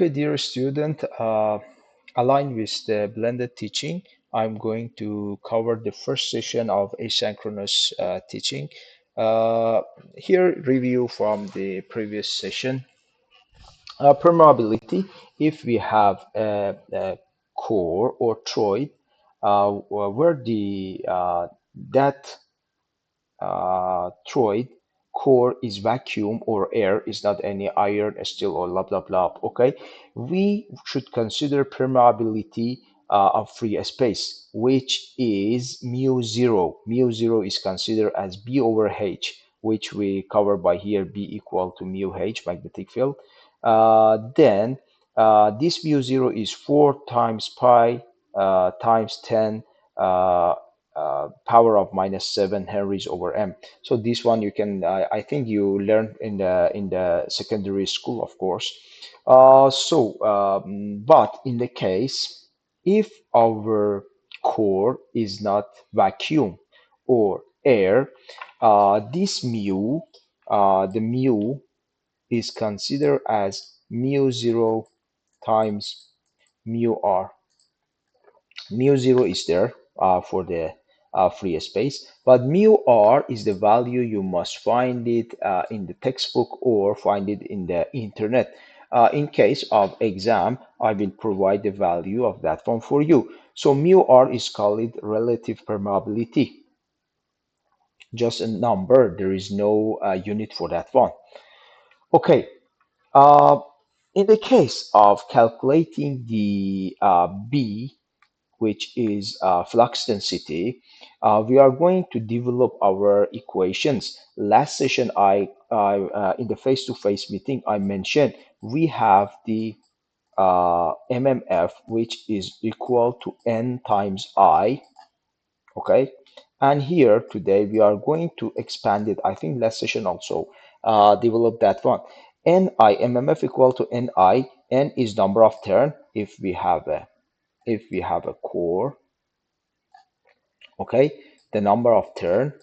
Okay, dear student, aligned with the blended teaching, I'm going to cover the first session of asynchronous teaching. Uh, Here, review from the previous session. Permeability, if we have a core or toroid, where that toroid core is vacuum or air, is not any iron, steel, or blah blah blah. Okay, we should consider permeability of free space, which is mu zero. Mu zero is considered as B over H, which we cover by here, B equal to mu H, magnetic field. Then this mu zero is 4 times pi times 10 uh, power of minus 7 henries over m. So this one you can, I think you learned in the secondary school, of course. But in the case if our core is not vacuum or air, this mu, the mu is considered as mu zero times mu r. Mu zero is there for the free space, but mu r is the value. You must find it in the textbook or find it in the internet. In case of exam, I will provide the value of that one for you. So mu r is called relative permeability, just a number. There is no unit for that one. Okay. uh, in the case of calculating the B, which is flux density, we are going to develop our equations. Last session, in the face-to-face meeting, I mentioned we have the MMF, which is equal to N times I. Okay, and here today we are going to expand it. I think last session also develop that one. Ni MMF equal to Ni. N is number of turn if we have a core. Okay, the number of turn,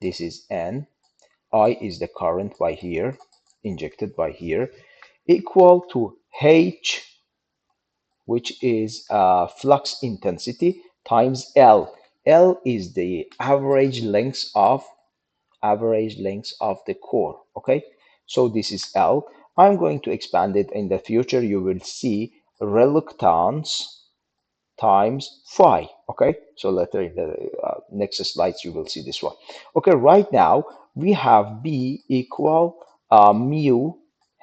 this is N. I is the current by here, injected by here, equal to H, which is flux intensity, times L. L is the average length of the core. Okay, so this is L. I'm going to expand it in the future. You will see reluctance times phi. Okay, so later in the next slides you will see this one. Okay, right now we have B equal mu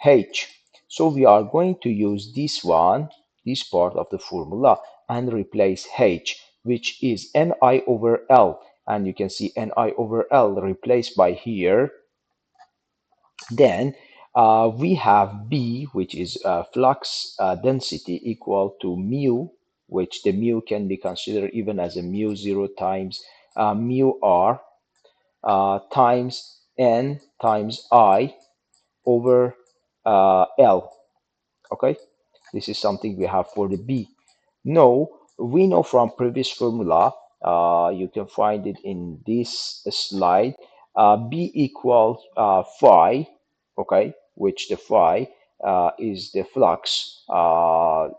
H. So we are going to use this one, this part of the formula, and replace H, which is Ni over L. And you can see Ni over L replaced by here. Then we have B, which is flux density, equal to mu, which the mu can be considered even as a mu zero times mu r times N times I over L. Okay, this is something we have for the B. No, we know from previous formula, you can find it in this slide, B equals phi, okay, which the phi is the flux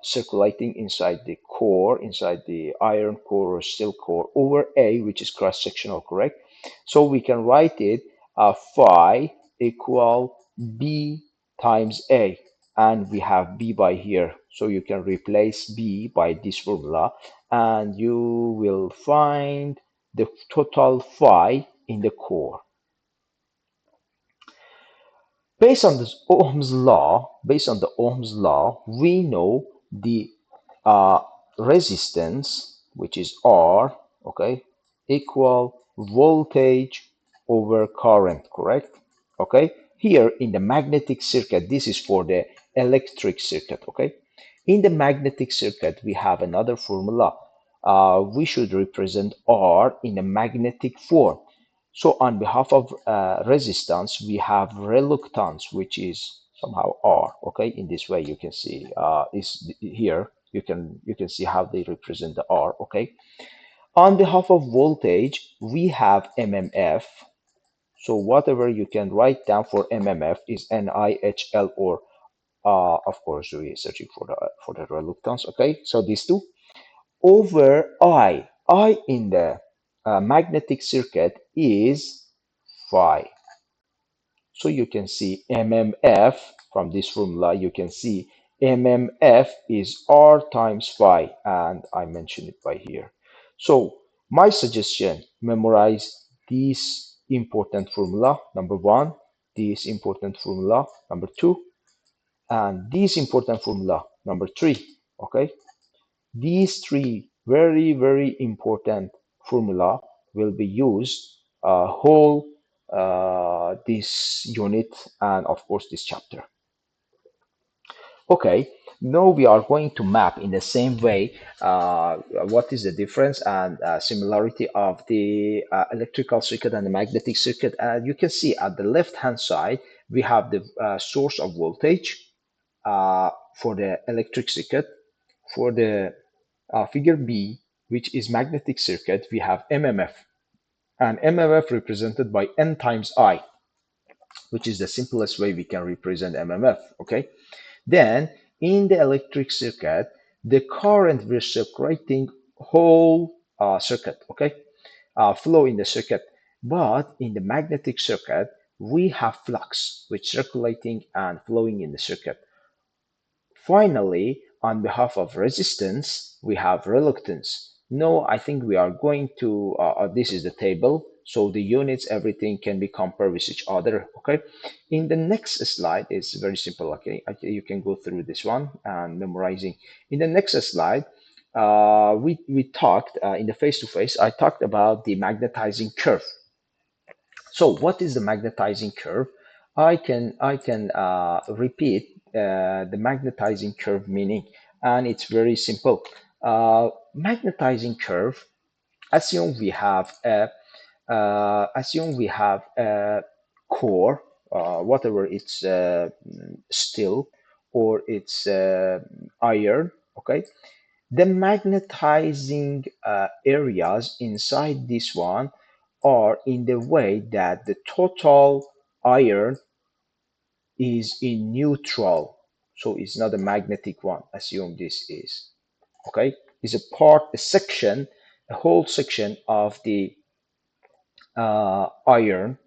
circulating inside the core, inside the iron core or steel core, over A, which is cross-sectional, correct? So we can write it phi equal B times A, and we have B by here. So you can replace B by this formula and you will find the total phi in the core. Based on the Ohm's law, we know the uh, resistance, which is R, okay, equal voltage over current, correct? Okay, here in the magnetic circuit, this is for the electric circuit, okay? In the magnetic circuit, we have another formula. We should represent R in a magnetic form. So on behalf of resistance, we have reluctance, which is somehow R. Okay, in this way you can see is here. You can see how they represent the R. Okay, on behalf of voltage, we have MMF. So whatever you can write down for MMF is NIHL or Of course, we're searching for the reluctance. Okay, so these two over I in the magnetic circuit is phi. So you can see MMF from this formula, you can see MMF is R times phi, and I mentioned it by here. So my suggestion, memorize this important formula, number one, this important formula, number two, and this important formula, number three, okay? These three very, very important formula will be used whole this unit and of course this chapter. Okay, now we are going to map in the same way what is the difference and similarity of the electrical circuit and the magnetic circuit. You can see at the left hand side we have the source of voltage for the electric circuit. For the figure B, which is magnetic circuit, we have MMF, and MMF represented by N times I, which is the simplest way we can represent MMF, okay? Then, in the electric circuit, the current we're circulating whole circuit, okay? Flow in the circuit. But in the magnetic circuit, we have flux, which circulating and flowing in the circuit. Finally, on behalf of resistance, we have reluctance. No, I think we are going to, this is the table, so the units, everything can be compared with each other, okay? In the next slide, it's very simple, okay? You can go through this one and memorizing. In the next slide, we talked, in the face-to-face, I talked about the magnetizing curve. So what is the magnetizing curve? I can repeat the magnetizing curve meaning, and it's very simple. Magnetizing curve. Assume we have a core, whatever it's steel or it's iron. Okay, the magnetizing areas inside this one are in the way that the total iron is in neutral. So it's not a magnetic one. Assume this is. Okay? Is a part, a section, a whole section of the iron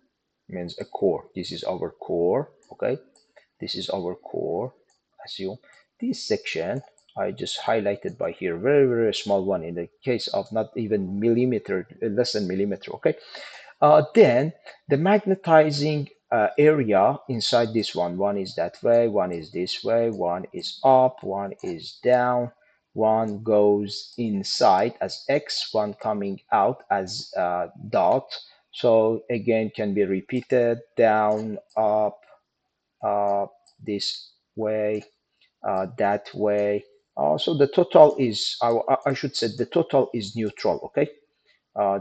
means a core. This is our core. Okay? This is our core. Assume this section I just highlighted by here, very, very small one in the case of not even millimeter, less than millimeter, okay? Then the magnetizing area inside this one is that way, one is this way, one is up, one is down, one goes inside as X, one coming out as dot. So again, can be repeated down, up, this way, that way. So the total is, I should say the total is neutral, okay?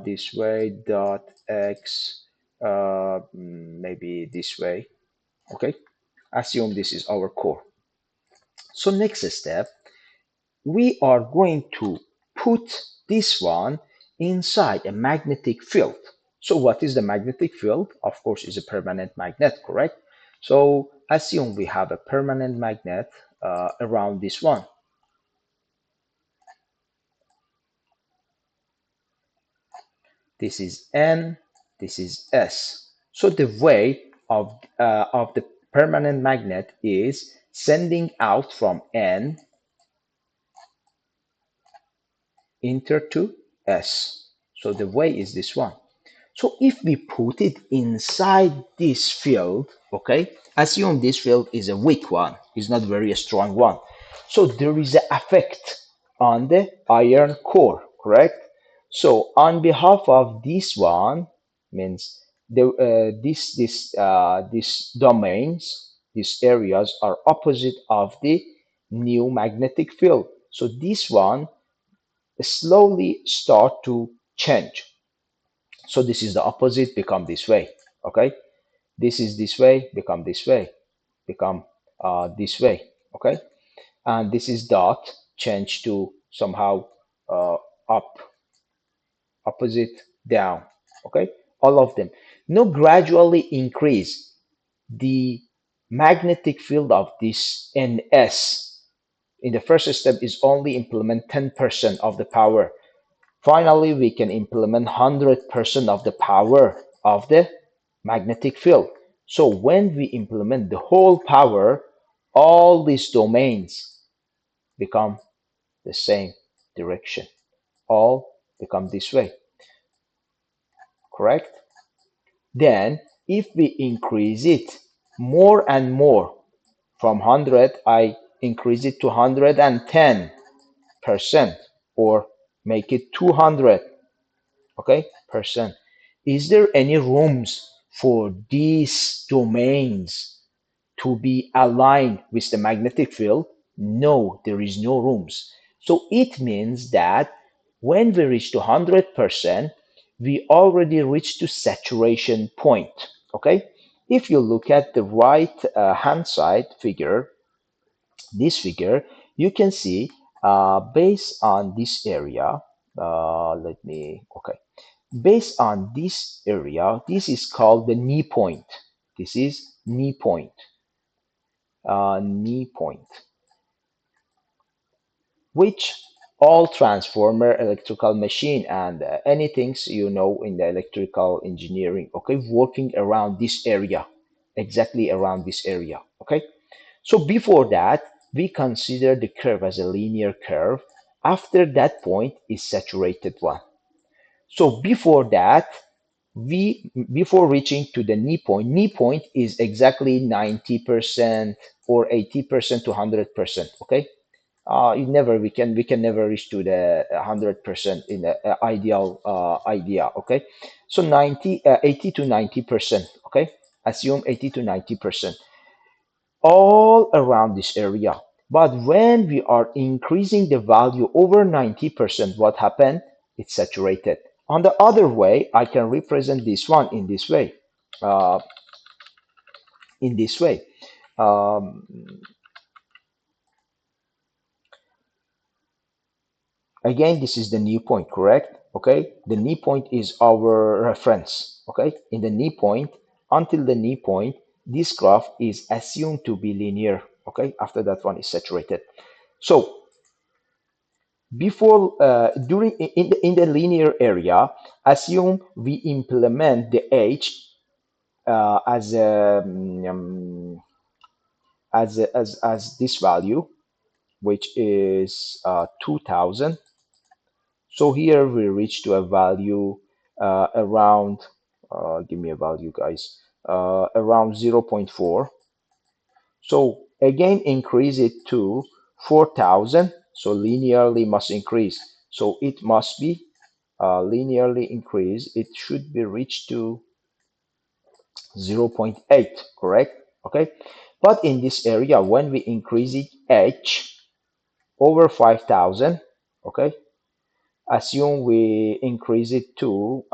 This way, dot x, maybe this way, okay? Assume this is our core. So next step, we are going to put this one inside a magnetic field. So what is the magnetic field? Of course, is a permanent magnet, correct? So assume we have a permanent magnet around this one. This is N, this is S. So the way of the permanent magnet is sending out from N enter to S. So the way is this one. So if we put it inside this field, okay, assume this field is a weak one, it's not very strong one. So there is an effect on the iron core, correct? So on behalf of this one, means these domains, these areas are opposite of the new magnetic field. So this one slowly start to change. So this is the opposite, become this way. Okay, this is this way, become this way, become this way. Okay, and this is dot, change to somehow up, opposite, down. Okay, all of them. Now gradually increase the magnetic field of this ns in the first step is only implement 10% of the power. Finally, we can implement 100% of the power of the magnetic field. So when we implement the whole power, all these domains become the same direction. All become this way, correct? Then if we increase it more and more, from 100, I increase it to 110%, or make it 200, okay, percent. Is there any rooms for these domains to be aligned with the magnetic field? No, there is no rooms. So it means that when we reach to 100%, we already reached to saturation point. Okay, if you look at the right hand side figure, this figure, you can see based on this area, based on this area, this is called the knee point. This is knee point, which all transformer, electrical machine, and anything you know in the electrical engineering, okay, working around this area, exactly around this area, okay. So before that, we consider the curve as a linear curve. After that point is saturated one. So before that, before reaching to the knee point is exactly 90% or 80% to 100%. Okay, you never we can never reach to the 100% in the ideal idea. Okay, so 80 to 90%. Okay, assume 80 to 90% all around this area. But when we are increasing the value over 90%, what happened? It's saturated. On the other way, I can represent this one in this way. Uh, in this way. Um, Again, this is the knee point, correct? Okay, the knee point is our reference. Okay, in the knee point, until the knee point, this graph is assumed to be linear. Okay, after that one is saturated. So before during in the linear area, assume we implement the h as as this value, which is 2000. So here we reach to a value around give me a value, guys, around 0.4. So again, increase it to 4000. So linearly must increase. So it must be linearly increase. It should be reached to 0.8, correct? Okay. But in this area, when we increase it h over 5000, okay, assume we increase it to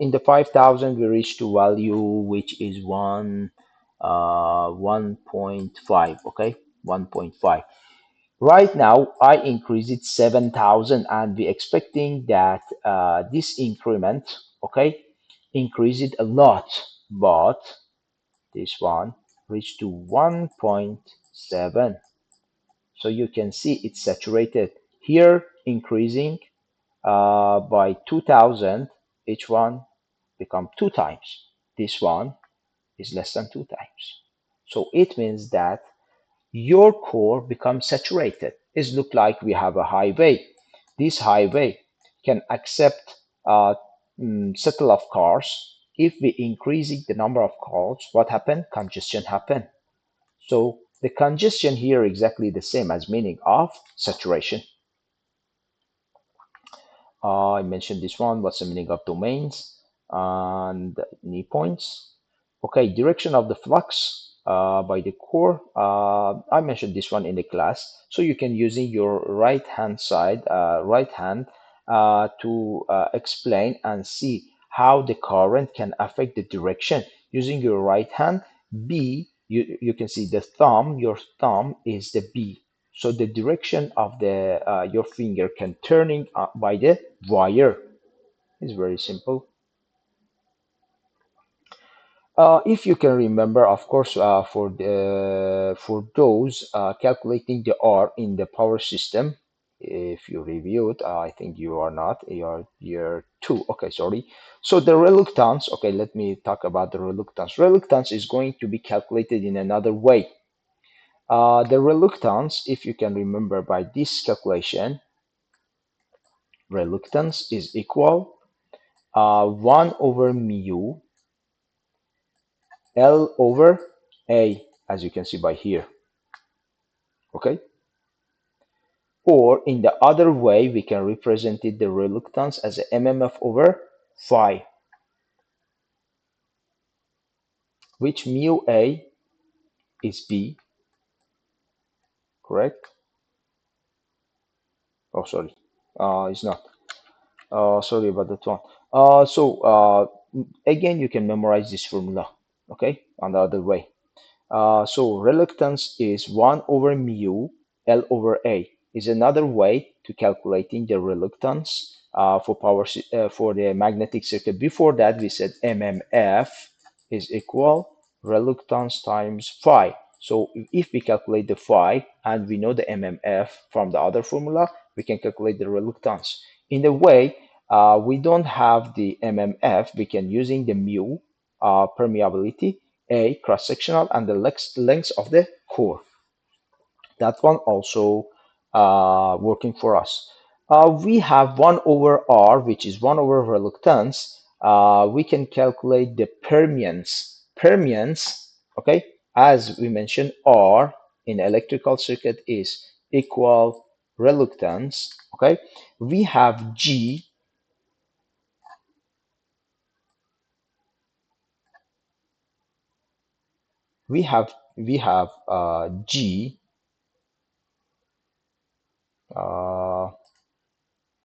in the 5000 we reach to value which is 1.5, okay, 1.5. Right now I increase it 7000, and we expecting that this increment, okay, increase it a lot, but this one reached to 1.7. So you can see it's saturated here, increasing by 2000. Each one become two times. This one is less than two times. So it means that your core becomes saturated. It looks like we have a highway. This highway can accept settle of cars. If we increasing the number of cars, what happen? Congestion happen. So the congestion here exactly the same as meaning of saturation. I mentioned this one. What's the meaning of domains and knee points? Okay, direction of the flux by the core. I mentioned this one in the class. So you can using your right hand side, right hand to explain and see how the current can affect the direction using your right hand. B, you can see the thumb, your thumb is the B. So the direction of the your finger can turning by the wire. It's very simple. If you can remember, of course, for those calculating the R in the power system, if you reviewed, I think you are not, you're year two. Okay, sorry. So the reluctance, okay, let me talk about the reluctance. Reluctance is going to be calculated in another way. The reluctance, if you can remember by this calculation, reluctance is equal 1 over mu L over A, as you can see by here. Okay, or in the other way we can represent it, the reluctance, as a mmf over phi, which mu a is b, correct? Oh, sorry, it's not. Sorry about that one. Again, you can memorize this formula, okay, on the other way. So reluctance is 1 over mu L over A is another way to calculating the reluctance for the magnetic circuit. Before that, we said mmf is equal reluctance times phi. So if we calculate the phi and we know the mmf from the other formula, we can calculate the reluctance. In a way, we don't have the mmf, we can using the mu permeability, a cross-sectional, and the length of the core. That one also working for us. We have 1 over R, which is 1 over reluctance. We can calculate the permeance. Permeance, okay, as we mentioned, R in electrical circuit is equal reluctance, okay. We have G, G